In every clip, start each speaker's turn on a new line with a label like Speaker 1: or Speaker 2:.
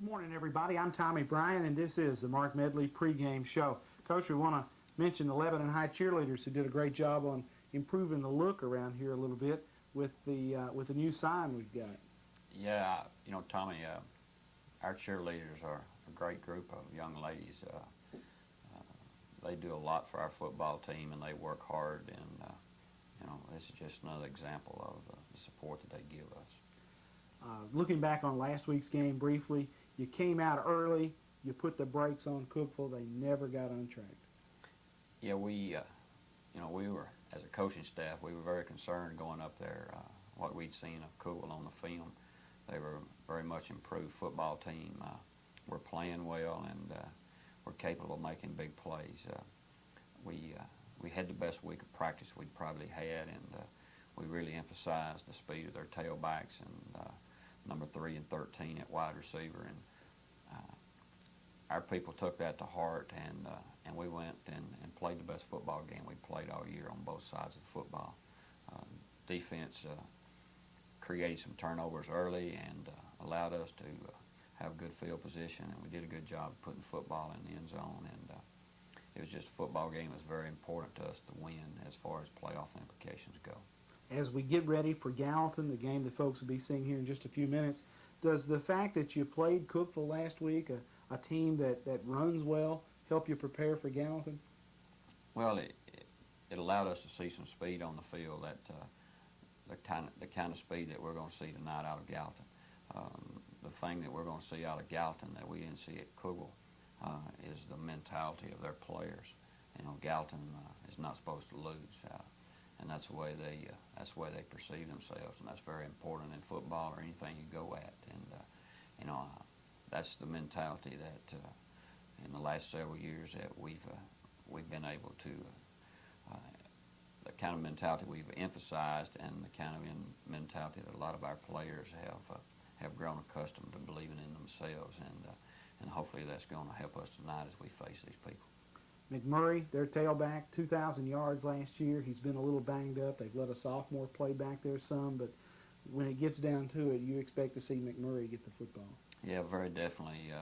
Speaker 1: Good morning, everybody. I'm Tommy Bryan, and this is the Mark Medley pregame show. Coach, we want to mention the Lebanon High cheerleaders who did a great job on improving the look around here a little bit with the new sign we've got.
Speaker 2: Yeah, you know, Tommy, our cheerleaders are a great group of young ladies. They do a lot for our football team, and they work hard, and you know, this is just another example of the support that they give us.
Speaker 1: Looking back on last week's game briefly, you came out early, you put the brakes on Cookeville, they never got untracked.
Speaker 2: Yeah, we were, as a coaching staff, we were very concerned going up there, what we'd seen of Cookeville on the film. They were a very much improved football team. We're playing well, and we're capable of making big plays. We had the best week of practice we'd probably had, and we really emphasized the speed of their tailbacks and number 3 and 13 at wide receiver. And our people took that to heart, and we went and played the best football game we played all year on both sides of football. Defense created some turnovers early and allowed us to have good field position, and we did a good job of putting football in the end zone. And it was just a football game that was very important to us to win as far as playoff implications go.
Speaker 1: As we get ready for Gallatin, the game that folks will be seeing here in just a few minutes, does the fact that you played Cookeville last week, a team that runs well, help you prepare for Gallatin?
Speaker 2: Well, it allowed us to see some speed on the field, that the kind of speed that we're going to see tonight out of Gallatin. The thing that we're going to see out of Gallatin that we didn't see at Cookeville is the mentality of their players. You know, Gallatin is not supposed to lose, and that's the way they perceive themselves, and that's very important in football or anything you go at. And you know, that's the mentality that in the last several years that we've been able to. The kind of mentality we've emphasized, and the kind of mentality that a lot of our players have grown accustomed to believing in themselves, and hopefully that's going to help us tonight as we face these people.
Speaker 1: McMurray, their tailback, 2,000 yards last year. He's been a little banged up. They've let a sophomore play back there some, but when it gets down to it, you expect to see McMurray get the football.
Speaker 2: Yeah, very definitely.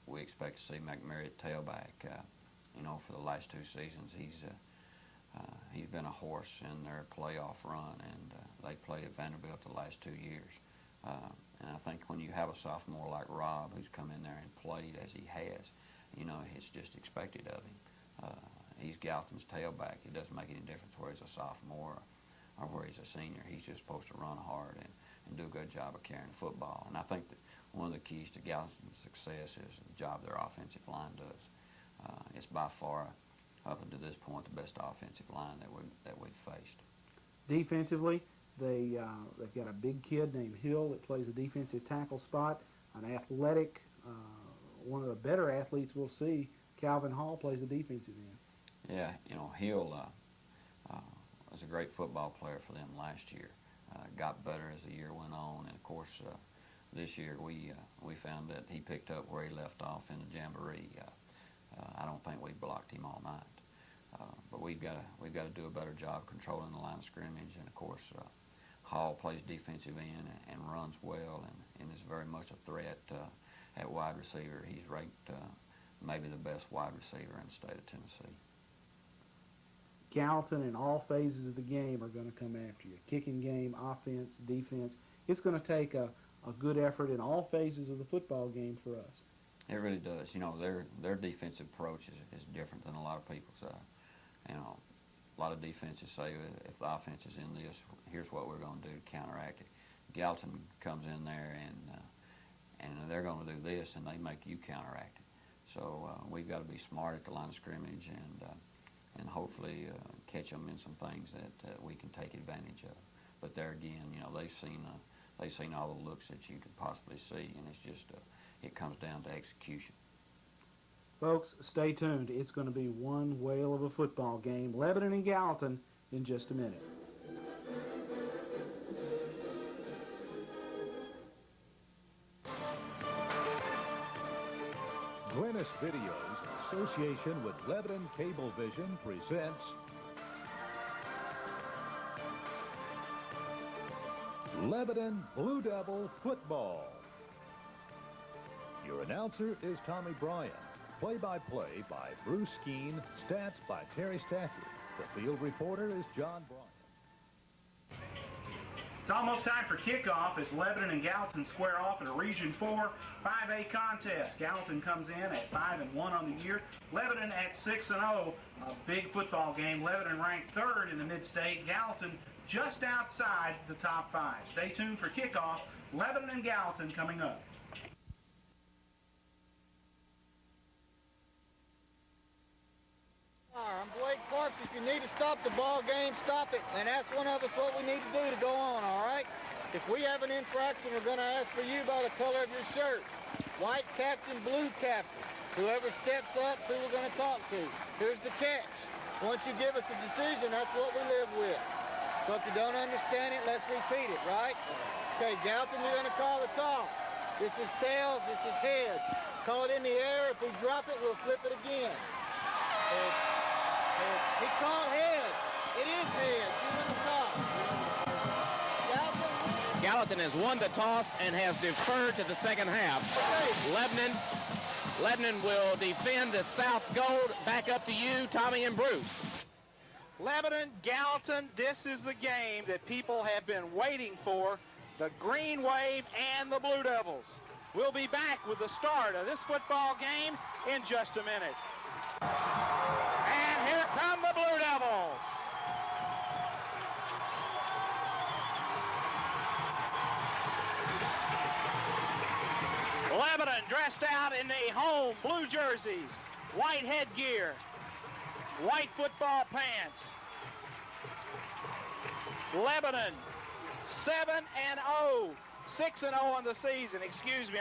Speaker 2: We expect to see McMurray at tailback. You know, for the last 2 seasons, he's been a horse in their playoff run, and they played at Vanderbilt the last 2 years. And I think when you have a sophomore like Rob, who's come in there and played as he has, you know, it's just expected of him. He's Gallatin's tailback. It doesn't make any difference where he's a sophomore or where he's a senior. He's just supposed to run hard and do a good job of carrying the football. And I think that one of the keys to Gallatin's success is the job their offensive line does. It's by far, up until this point, the best offensive line that we've faced.
Speaker 1: Defensively, they've got a big kid named Hill that plays a defensive tackle spot, an athletic, one of the better athletes we'll see. Calvin Hall plays the defensive end.
Speaker 2: Yeah, you know, Hill was a great football player for them last year. Got better as the year went on, and of course this year we found that he picked up where he left off in the jamboree. I don't think we blocked him all night, but we've got to do a better job controlling the line of scrimmage. And of course, Hall plays defensive end and runs well, and is very much a threat at wide receiver. He's ranked maybe the best wide receiver in the state of Tennessee.
Speaker 1: Gallatin in all phases of the game are going to come after you. Kicking game, offense, defense. It's going to take a good effort in all phases of the football game for us.
Speaker 2: It really does. You know, their defensive approach is different than a lot of people's. You know, a lot of defenses say if the offense is in this, here's what we're going to do to counteract it. Gallatin comes in there and they're going to do this, and they make you counteract it. So we've got to be smart at the line of scrimmage and hopefully catch them in some things that we can take advantage of. But there again, you know, they've seen all the looks that you could possibly see, and it's just it comes down to execution.
Speaker 1: Folks, stay tuned. It's going to be one whale of a football game. Lebanon and Gallatin in just a minute.
Speaker 3: Glennis Videos, in association with Lebanon Cablevision, presents Lebanon Blue Devil Football. Your announcer is Tommy Bryan. Play-by-play by Bruce Skeen. Stats by Terry Stafford. The field reporter is John Bryan.
Speaker 1: It's almost time for kickoff as Lebanon and Gallatin square off in a Region 4 5A contest. Gallatin comes in at 5-1 on the year. Lebanon at 6-0. A big football game. Lebanon ranked 3rd in the mid-state. Gallatin just outside the top 5. Stay tuned for kickoff. Lebanon and Gallatin coming up.
Speaker 4: I'm Blake Parks. If you need to stop the ball game, stop it. And ask one of us what we need to do to go on, all right? If we have an infraction, we're going to ask for you by the color of your shirt. White captain, blue captain. Whoever steps up, who we're going to talk to. Here's the catch. Once you give us a decision, that's what we live with. So if you don't understand it, let's repeat it, right? Okay, Gallatin, you're going to call the toss. This is tails, this is heads. Call it in the air. If we drop it, we'll flip it again. He called heads. It is heads. You win the toss.
Speaker 5: Gallatin has won the toss and has deferred to the second half. Lebanon will defend the South Gold. Back up to you, Tommy and Bruce.
Speaker 6: Lebanon, Gallatin, this is the game that people have been waiting for. The Green Wave and the Blue Devils. We'll be back with the start of this football game in just a minute. And here come the Blue Devils. Lebanon dressed out in the home blue jerseys, white headgear, white football pants. Lebanon 7-0, 6-0 on the season. Excuse me,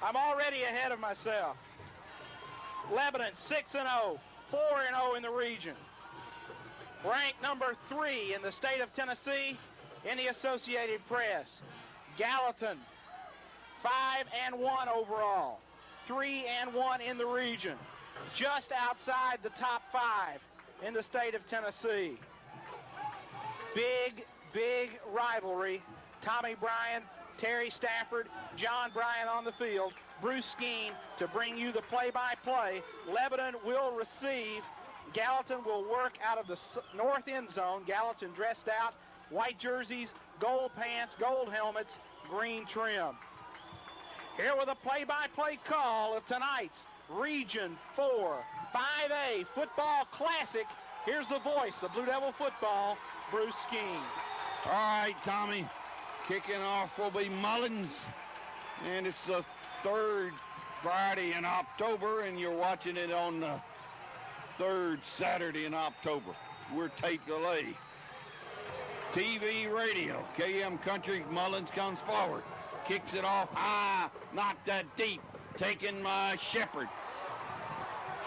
Speaker 6: I'm already ahead of myself. Lebanon 6-0, 4-0 in the region. Ranked number 3 in the state of Tennessee in the Associated Press. Gallatin 5-1 overall, 3-1 in the region, just outside the top 5 in the state of Tennessee. Big rivalry. Tommy Bryan, Terry Stafford, John Bryan on the field, Bruce Skeen to bring you the play-by-play. Lebanon will receive. Gallatin will work out of the north end zone. Gallatin dressed out, white jerseys, gold pants, gold helmets, green trim. Here with a play-by-play call of tonight's Region 4 5A Football Classic. Here's the voice of Blue Devil football, Bruce Skeen.
Speaker 7: All right, Tommy. Kicking off will be Mullins, and it's the 3rd Friday in October, and you're watching it on the 3rd Saturday in October. We're tape delay. TV, radio, KM Country. Mullins comes forward, kicks it off high, not that deep, taken by Shepard.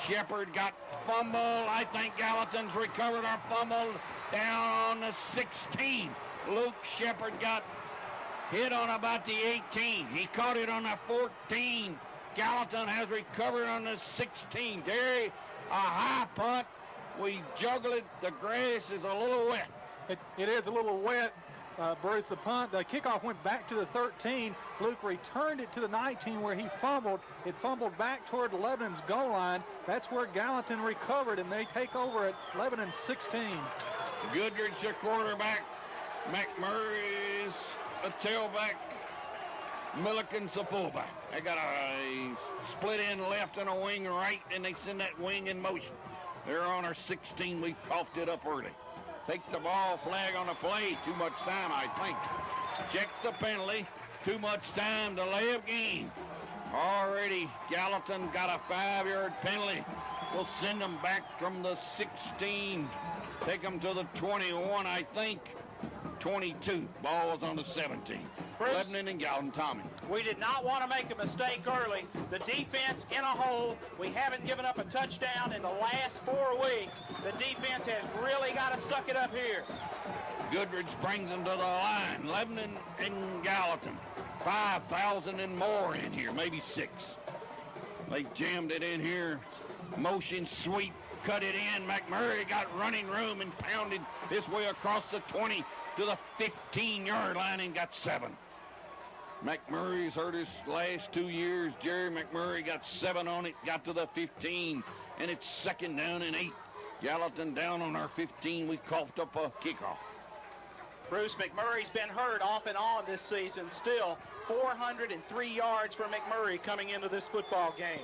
Speaker 7: Shepard got fumbled. I think Gallatin's recovered our fumble down on the 16. Luke Shepard got hit on about the 18. He caught it on the 14. Gallatin has recovered on the 16. Terry, a high punt. We juggle it. The grass is a little wet.
Speaker 8: It is a little wet, Bruce. The kickoff went back to the 13. Luke returned it to the 19 where he fumbled. It fumbled back toward Lebanon's goal line. That's where Gallatin recovered, and they take over at Lebanon's 16.
Speaker 7: Goodrich, the quarterback. McMurray's a tailback. Milliken's the fullback. They got a split end left and a wing right, and they send that wing in motion. They're on our 16. We coughed it up early. Take the ball, flag on the play. Too much time, I think. Check the penalty. Too much time, delay of game. Already, Gallatin got a 5-yard penalty. We'll send them back from the 16. Take them to the 21, I think. 22. Ball was on the 17.
Speaker 6: Bruce,
Speaker 7: Lebanon and Gallatin. Tommy.
Speaker 6: We did not want to make a mistake early. The defense in a hole. We haven't given up a touchdown in the last 4 weeks. The defense has really got to suck it up here.
Speaker 7: Goodrich brings them to the line. Lebanon and Gallatin. 5,000 and more in here, maybe 6. They jammed it in here. Motion sweep, cut it in. McMurray got running room and pounded his way across the 20 to the 15-yard line and got 7. McMurray's hurt his last 2 years. Jerry McMurray got 7 on it, got to the 15, and it's 2nd down and 8. Gallatin down on our 15. We coughed up a kickoff.
Speaker 6: Bruce, McMurray's been hurt off and on this season. Still 403 yards for McMurray coming into this football game.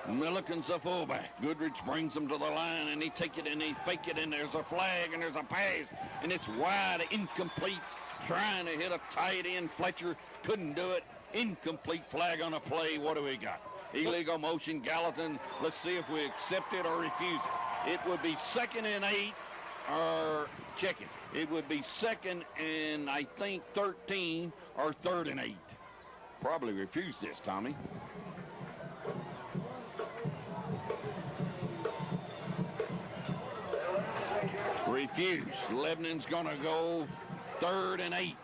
Speaker 7: Milliken's a fullback. Goodrich brings him to the line, and he take it and he fake it, and there's a flag, and there's a pass, and it's wide, incomplete. Trying to hit a tight end. Fletcher couldn't do it. Incomplete flag on a play. What do we got? Illegal motion. Gallatin. Let's see if we accept it or refuse it. It would be 2nd and 8, or check it. It would be 2nd and I think 13 or 3rd and 8. Probably refuse this, Tommy. Refuse. Lebanon's going to go 3rd and 8.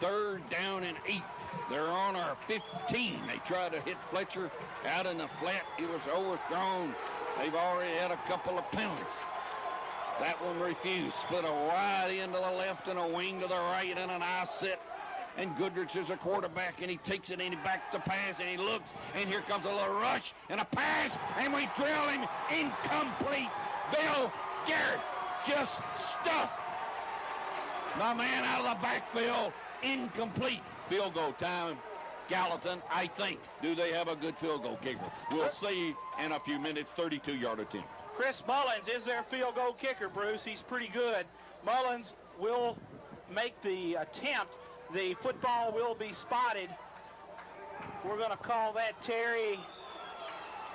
Speaker 7: 3rd down and 8. They're on our 15. They tried to hit Fletcher out in the flat. He was overthrown. They've already had a couple of penalties. That one refused. Split a wide end to the left and a wing to the right and an eye set. And Goodrich is a quarterback, and he takes it and he backs the pass, and he looks, and here comes a little rush and a pass, and we drill him. Incomplete. Bill Garrett just stuffed the man out of the backfield. Incomplete. Field goal time. Gallatin, I think. Do they have a good field goal kicker? We'll see in a few minutes. 32-yard attempt.
Speaker 6: Chris Mullins is their field goal kicker, Bruce. He's pretty good. Mullins will make the attempt. The football will be spotted. We're going to call that, Terry,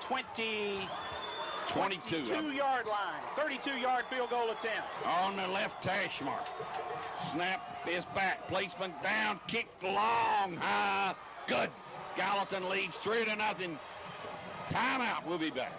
Speaker 6: 22-yard line. 32-yard field goal attempt.
Speaker 7: On the left hash mark. Snap is back. Placement down. Kick long. High. Good. Gallatin leads 3-0. Timeout. We'll be back.